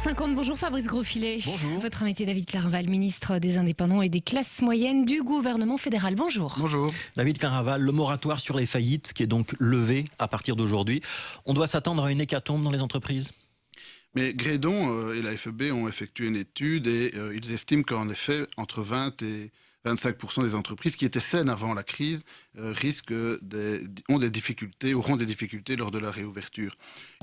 8h50, bonjour Fabrice Grosfilet. Bonjour. Votre invité David Clareval, ministre des Indépendants et des classes moyennes du gouvernement fédéral. Bonjour. Bonjour. David Clareval, le moratoire sur les faillites qui est donc levé à partir d'aujourd'hui. On doit s'attendre à une hécatombe dans les entreprises ? Mais Grédon et la FEB ont effectué une étude et ils estiment qu'en effet, entre 20 et 25% des entreprises qui étaient saines avant la crise auront des difficultés lors de la réouverture.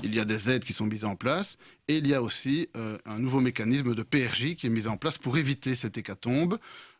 Il y a des aides qui sont mises en place et il y a aussi un nouveau mécanisme de PRJ qui est mis en place pour éviter cette hécatombe.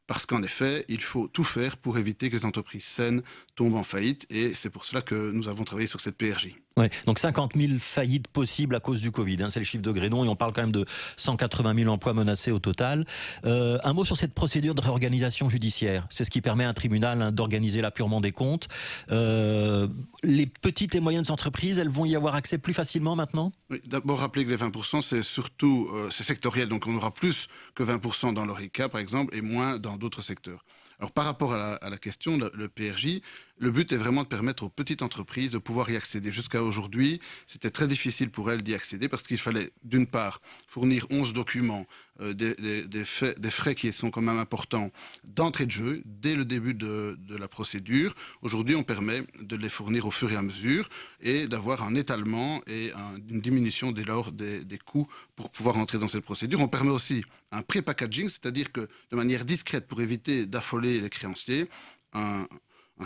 Parce qu'en effet, il faut tout faire pour éviter que les entreprises saines tombent en faillite. Et c'est pour cela que nous avons travaillé sur cette PRJ. Ouais, donc 50 000 faillites possibles à cause du Covid. C'est le chiffre de Grédon et on parle quand même de 180 000 emplois menacés au total. Un mot sur cette procédure de réorganisation judiciaire. C'est ce qui permet à un tribunal d'organiser l'apurement des comptes. Les petites et moyennes entreprises, elles vont y avoir accès plus facilement maintenant ? Oui, d'abord, rappeler que les 20%, c'est surtout c'est sectoriel. Donc on aura plus que 20% dans l'ORECA, par exemple, et moins dans d'autres secteurs. Alors par rapport à la question, le PRJ, le but est vraiment de permettre aux petites entreprises de pouvoir y accéder. Jusqu'à aujourd'hui, c'était très difficile pour elles d'y accéder parce qu'il fallait, d'une part, fournir 11 documents, des frais qui sont quand même importants d'entrée de jeu dès le début de la procédure. Aujourd'hui, on permet de les fournir au fur et à mesure et d'avoir un étalement et une diminution dès lors des coûts pour pouvoir entrer dans cette procédure. On permet aussi un pré-packaging, c'est-à-dire que de manière discrète, pour éviter d'affoler les créanciers, un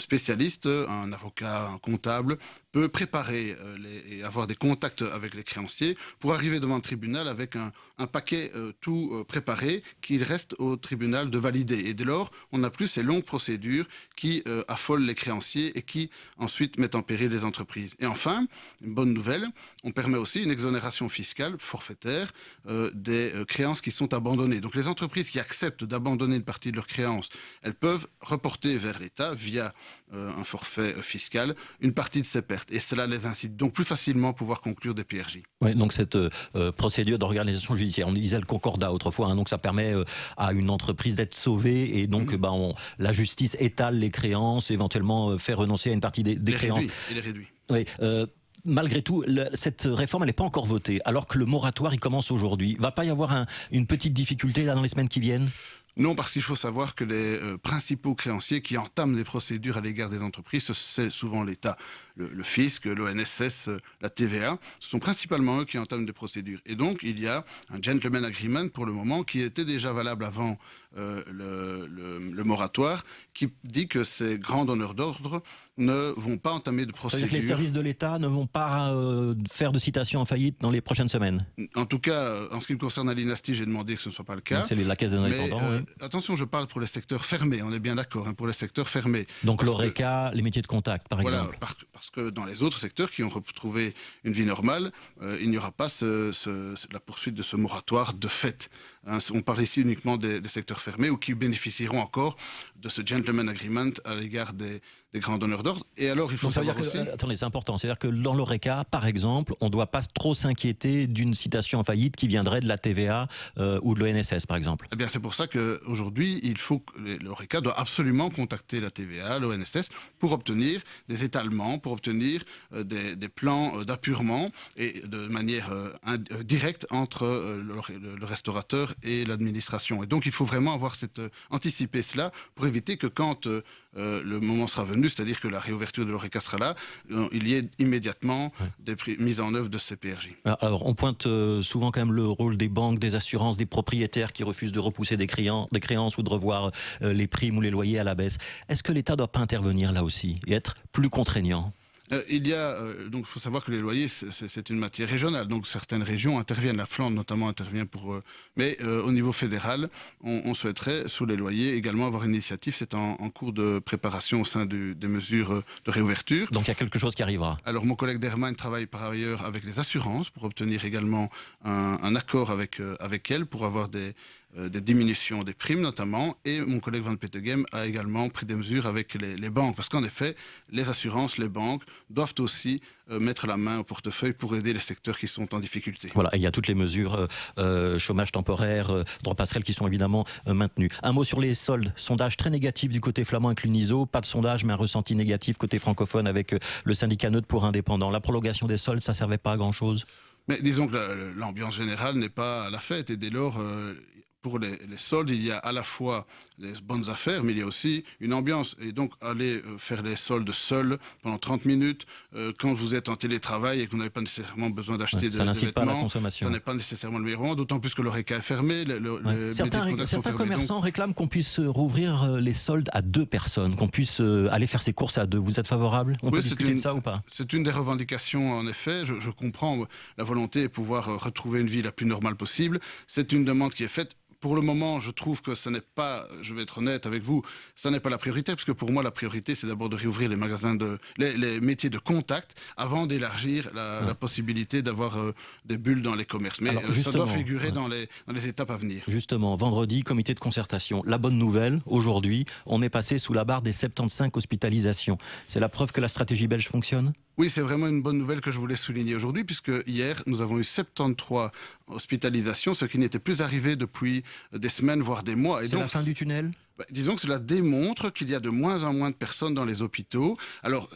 spécialiste, un avocat, un comptable, peut préparer et avoir des contacts avec les créanciers pour arriver devant le tribunal avec un paquet tout préparé qu'il reste au tribunal de valider. Et dès lors, on n'a plus ces longues procédures qui affolent les créanciers et qui ensuite mettent en péril les entreprises. Et enfin, une bonne nouvelle, on permet aussi une exonération fiscale forfaitaire des créances qui sont abandonnées. Donc les entreprises qui acceptent d'abandonner une partie de leurs créances, elles peuvent reporter vers l'État via un forfait fiscal une partie de ces pertes. Et cela les incite donc plus facilement à pouvoir conclure des PRJ. Oui, donc cette procédure d'organisation judiciaire, on disait le concordat autrefois, donc ça permet à une entreprise d'être sauvée et donc la justice étale les créances, éventuellement fait renoncer à une partie des créances. Il est réduit. Oui, malgré tout, cette réforme, elle n'est pas encore votée, alors que le moratoire, il commence aujourd'hui. Va pas y avoir une petite difficulté là dans les semaines qui viennent ? Non, parce qu'il faut savoir que les principaux créanciers qui entament des procédures à l'égard des entreprises, c'est souvent l'État, le fisc, l'ONSS, la TVA. Ce sont principalement eux qui entament des procédures. Et donc, il y a un gentleman agreement pour le moment qui était déjà valable avant le moratoire, qui dit que ces grands donneurs d'ordre ne vont pas entamer de procédure. C'est-à-dire que les services de l'État ne vont pas faire de citation en faillite dans les prochaines semaines ? En tout cas, en ce qui me concerne à l'Inasti, j'ai demandé que ce ne soit pas le cas. Donc c'est la Caisse des Indépendants. Oui. Attention, je parle pour les secteurs fermés, on est bien d'accord, pour les secteurs fermés. Donc l'ORECA, les métiers de contact, par exemple. Parce que dans les autres secteurs qui ont retrouvé une vie normale, il n'y aura pas la poursuite de ce moratoire de fait. On parle ici uniquement des secteurs fermés ou qui bénéficieront encore de ce gentleman agreement à l'égard des grands donneurs d'ordre. Et alors, il faut savoir aussi... Attendez, c'est important. C'est-à-dire que dans l'ORECA, par exemple, on ne doit pas trop s'inquiéter d'une citation en faillite qui viendrait de la TVA ou de l'ONSS, par exemple. Eh bien, c'est pour ça qu'aujourd'hui, l'ORECA doit absolument contacter la TVA, l'ONSS, pour obtenir des étalements, pour obtenir des plans d'apurement et de manière directe entre le restaurateur et l'administration. Et donc, il faut vraiment anticiper cela pour éviter que quand le moment sera venu, c'est-à-dire que la réouverture de l'ORECA sera là, il y ait immédiatement des mises en œuvre de ces PRJ. Alors, on pointe souvent quand même le rôle des banques, des assurances, des propriétaires qui refusent de repousser des créances ou de revoir les primes ou les loyers à la baisse. Est-ce que l'État ne doit pas intervenir là aussi et être plus contraignant ? Donc, il faut savoir que les loyers, c'est une matière régionale. Donc, certaines régions interviennent. La Flandre, notamment, intervient mais au niveau fédéral, on souhaiterait, sous les loyers, également avoir une initiative. C'est en cours de préparation au sein des mesures de réouverture. Donc, il y a quelque chose qui arrivera. Alors, mon collègue Dermain travaille par ailleurs avec les assurances pour obtenir également un accord avec elles pour avoir des diminutions des primes notamment, et mon collègue Van Petegem a également pris des mesures avec les banques, parce qu'en effet, les assurances, les banques doivent aussi mettre la main au portefeuille pour aider les secteurs qui sont en difficulté. Voilà, et il y a toutes les mesures chômage temporaire, droit passerelle qui sont évidemment maintenues. Un mot sur les soldes, sondage très négatif du côté flamand avec l'UNISO, pas de sondage mais un ressenti négatif côté francophone avec le syndicat neutre pour indépendants. La prolongation des soldes, ça servait pas à grand chose ? Mais disons que l'ambiance générale n'est pas à la fête et dès lors, pour les soldes, il y a à la fois les bonnes affaires, mais il y a aussi une ambiance. Et donc, aller faire les soldes seul pendant 30 minutes, quand vous êtes en télétravail et que vous n'avez pas nécessairement besoin d'acheter ça des n'incite pas à la vêtements, consommation. ça n'est pas nécessairement le meilleur moment, d'autant plus que l'Horeca est fermé. Certains commerçants réclament qu'on puisse rouvrir les soldes à 2 personnes, qu'on puisse aller faire ses courses à 2. Vous êtes favorable? On peut discuter de ça ou pas? C'est une des revendications, en effet. Je comprends la volonté de pouvoir retrouver une vie la plus normale possible. C'est une demande qui est faite. Pour le moment, je trouve que ce n'est pas, je vais être honnête avec vous, ça n'est pas la priorité, parce que pour moi, la priorité, c'est d'abord de réouvrir les magasins les métiers de contact avant d'élargir la possibilité d'avoir des bulles dans les commerces. Mais ça doit figurer dans les étapes à venir. Justement, vendredi, comité de concertation. La bonne nouvelle, aujourd'hui, on est passé sous la barre des 75 hospitalisations. C'est la preuve que la stratégie belge fonctionne? Oui, c'est vraiment une bonne nouvelle que je voulais souligner aujourd'hui, puisque hier, nous avons eu 73 hospitalisations, ce qui n'était plus arrivé depuis des semaines, voire des mois. C'est la fin du tunnel? Disons que cela démontre qu'il y a de moins en moins de personnes dans les hôpitaux. Alors,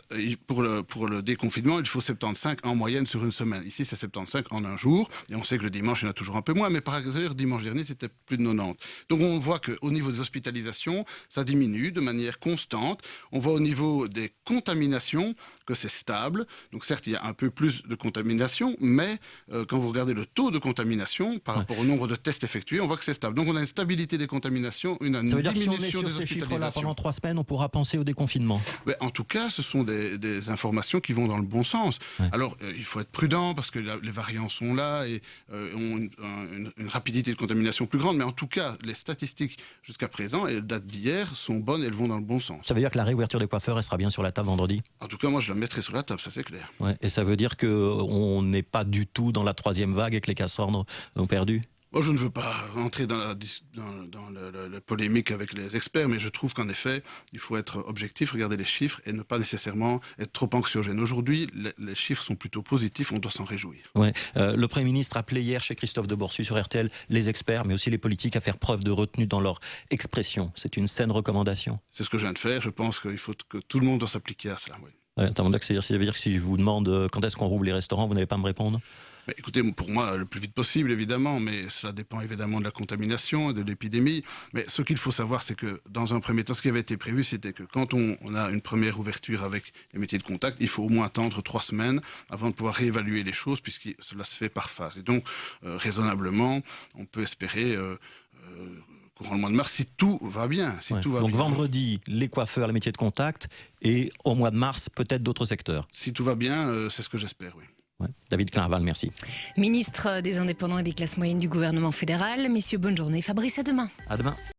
pour le déconfinement, il faut 75 en moyenne sur une semaine. Ici, c'est 75 en un jour. Et on sait que le dimanche, il y en a toujours un peu moins. Mais par exemple, dimanche dernier, c'était plus de 90. Donc, on voit qu'au niveau des hospitalisations, ça diminue de manière constante. On voit au niveau des contaminations que c'est stable. Donc, certes, il y a un peu plus de contamination. Mais quand vous regardez le taux de contamination par rapport au nombre de tests effectués, on voit que c'est stable. Donc, on a une stabilité des contaminations, une diminution. Si on est sur ces chiffres-là pendant 3 semaines, on pourra penser au déconfinement. Mais en tout cas, ce sont des informations qui vont dans le bon sens. Ouais. Alors, il faut être prudent parce que les variants sont là et ont une rapidité de contamination plus grande. Mais en tout cas, les statistiques jusqu'à présent, et les dates d'hier, sont bonnes et elles vont dans le bon sens. Ça veut dire que la réouverture des coiffeurs, elle sera bien sur la table vendredi? En tout cas, moi, je la mettrai sur la table, ça c'est clair. Ouais. Et ça veut dire qu'on n'est pas du tout dans la 3e vague et que les Cassandres ont perdu? Moi, je ne veux pas entrer dans la polémique avec les experts, mais je trouve qu'en effet, il faut être objectif, regarder les chiffres et ne pas nécessairement être trop anxiogène. Aujourd'hui, les chiffres sont plutôt positifs, on doit s'en réjouir. Ouais. Le Premier ministre appelait hier chez Christophe de Borsu sur RTL les experts, mais aussi les politiques à faire preuve de retenue dans leur expression. C'est une saine recommandation. C'est ce que je viens de faire. Je pense qu'il faut que tout le monde doit s'appliquer à cela. Oui. Ouais, ça veut dire que si je vous demande quand est-ce qu'on rouvre les restaurants, vous n'allez pas me répondre? Mais écoutez, pour moi, le plus vite possible, évidemment, mais cela dépend évidemment de la contamination et de l'épidémie. Mais ce qu'il faut savoir, c'est que dans un premier temps, ce qui avait été prévu, c'était que quand on a une première ouverture avec les métiers de contact, il faut au moins attendre 3 semaines avant de pouvoir réévaluer les choses, puisque cela se fait par phase. Et donc, raisonnablement, on peut espérer... courant le mois de mars, si tout va bien. Si tout va Donc bien. vendredi, les coiffeurs, les métiers de contact, et au mois de mars, peut-être d'autres secteurs. Si tout va bien, c'est ce que j'espère, oui. Ouais. David Clairval, merci. Ministre des Indépendants et des classes moyennes du gouvernement fédéral. Messieurs, bonne journée. Fabrice, à demain. À demain.